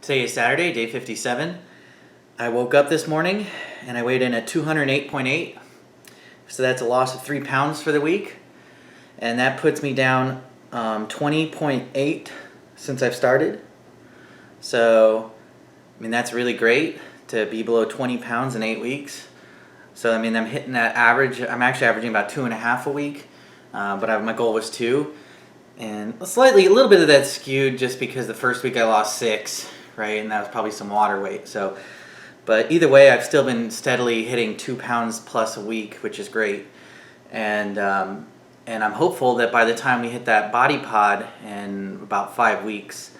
Today is Saturday, day 57. I woke up this morning and I weighed in at 208.8. So that's a loss of 3 pounds for the week. And that puts me down 20.8 since I've started. So, I mean, that's really great to be below 20 pounds in 8 weeks. So, I mean, I'm hitting that average. I'm actually averaging about 2.5 a week. But my goal was 2. And a little bit of that skewed just because the first week I lost 6, right? And that was probably some water weight. So, but either way, I've still been steadily hitting 2 pounds plus a week, which is great. And I'm hopeful that by the time we hit that body pod in about 5 weeks,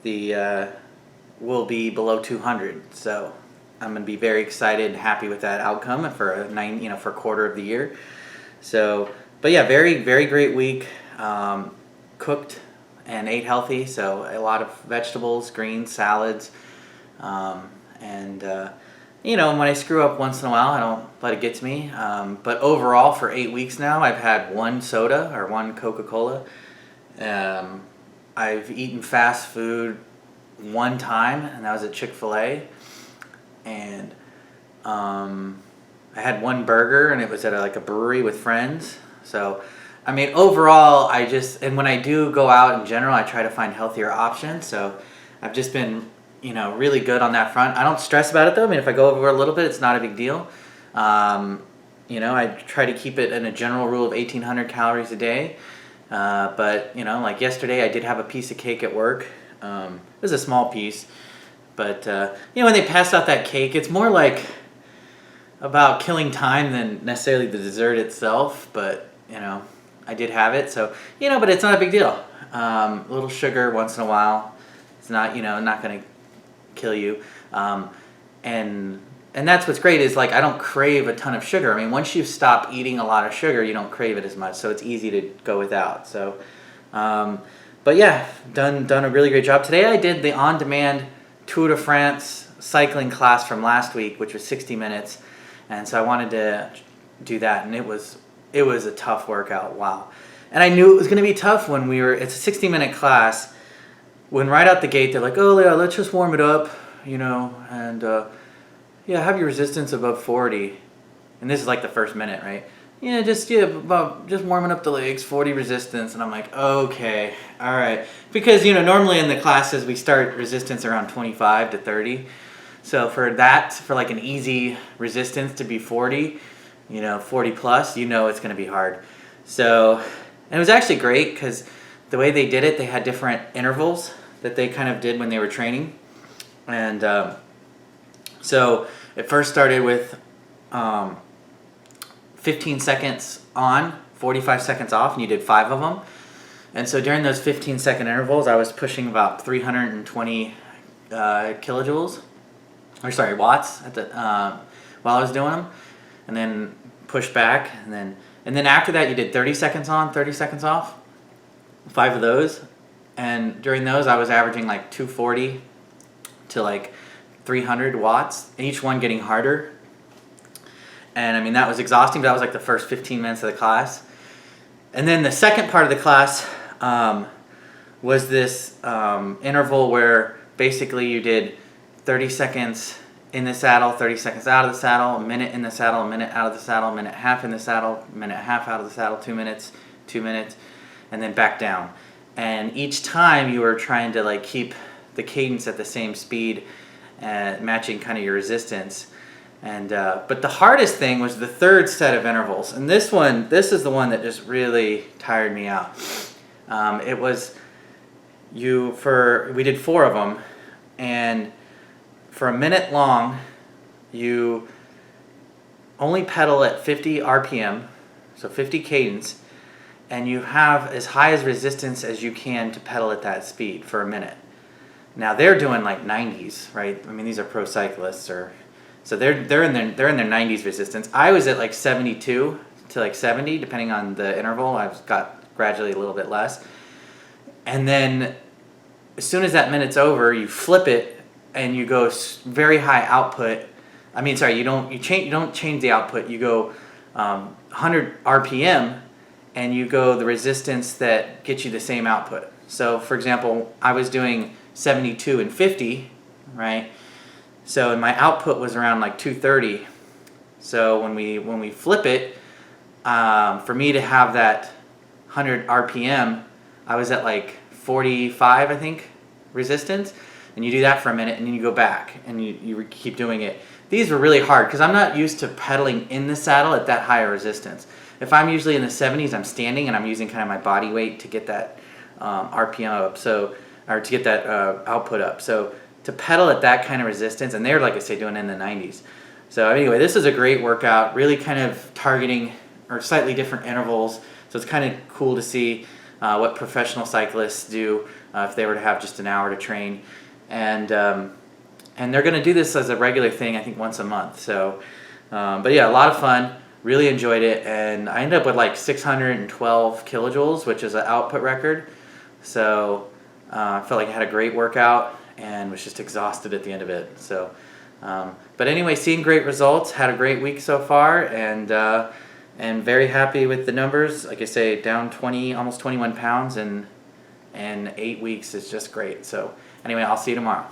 we'll be below 200. So I'm going to be very excited and happy with that outcome for for a quarter of the year. So, but yeah, very, very great week. Cooked and ate healthy, so a lot of vegetables, greens, salads, and when I screw up once in a while, I don't let it get to me. But overall, for 8 weeks now, I've had one soda or one Coca-Cola. I've eaten fast food one time, and that was at Chick-fil-A. And I had one burger, and it was at a brewery with friends. So, I mean, overall, and when I do go out in general, I try to find healthier options. So I've just been, really good on that front. I don't stress about it though. I mean, if I go over a little bit, it's not a big deal. I try to keep it in a general rule of 1,800 calories a day. But, like yesterday, I did have a piece of cake at work. It was a small piece. But, when they pass out that cake, it's more like about killing time than necessarily the dessert itself. But, I did have it, so but it's not a big deal. A little sugar once in a while, it's not not gonna kill you. And that's what's great is I don't crave a ton of sugar. I mean, once you stop eating a lot of sugar, you don't crave it as much, so it's easy to go without. So, but yeah, done a really great job today. I did the on-demand Tour de France cycling class from last week, which was 60 minutes, and so I wanted to do that, and it was a tough workout. Wow. And I knew it was going to be tough when it's a 60-minute class. When right out the gate, they're like, oh, yeah, let's just warm it up, and have your resistance above 40. And this is the first minute, right? Just warming up the legs, 40 resistance. And I'm like, okay, all right. Because, normally in the classes, we start resistance around 25 to 30. So for an easy resistance to be 40, 40 plus, it's going to be hard. So, and it was actually great because the way they did it, they had different intervals that they kind of did when they were training. And so it first started with 15 seconds on, 45 seconds off, and you did 5 of them. And so during those 15-second intervals, I was pushing about 320 watts while I was doing them. And then push back, and then after that you did 30 seconds on, 30 seconds off, 5 of those, and during those I was averaging 240 to 300 watts, and each one getting harder. And I mean, that was exhausting, but that was the first 15 minutes of the class. And then the second part of the class was this interval where basically you did 30 seconds in the saddle, 30 seconds out of the saddle, a minute in the saddle, a minute out of the saddle, a minute half in the saddle, a minute half out of the saddle, 2 minutes, 2 minutes, and then back down. And each time you were trying to keep the cadence at the same speed, matching kind of your resistance. And but the hardest thing was the third set of intervals. And this is the one that just really tired me out. We did 4 of them, and for a minute long, you only pedal at 50 RPM, so 50 cadence, and you have as high as resistance as you can to pedal at that speed for a minute. Now they're doing 90s, right? I mean, these are pro cyclists, so they're in their 90s resistance. I was at 72 to 70, depending on the interval. I've got gradually a little bit less, and then as soon as that minute's over, you flip it. And you go very high output. I mean, sorry, you don't change the output. You go 100 RPM, and you go the resistance that gets you the same output. So, for example, I was doing 72 and 50, right? So and my output was around like 230. So when we flip it, for me to have that 100 RPM, I was at like 45, I think, resistance. And you do that for a minute, and then you go back, and you keep doing it. These were really hard because I'm not used to pedaling in the saddle at that higher resistance. If I'm usually in the 70s, I'm standing, and I'm using kind of my body weight to get that RPM up, or to get that output up. So to pedal at that kind of resistance, and they're, like I say, doing it in the 90s. So anyway, this is a great workout, really kind of targeting or slightly different intervals. So it's kind of cool to see what professional cyclists do if they were to have just an hour to train. And they're going to do this as a regular thing, I think, once a month. So, but yeah, a lot of fun. Really enjoyed it, and I ended up with like 612 kilojoules, which is an output record. So I felt like I had a great workout and was just exhausted at the end of it. So, but anyway, seeing great results. Had a great week so far, and very happy with the numbers. Like I say, down 20, almost 21 pounds in 8 weeks is just great. So anyway, I'll see you tomorrow.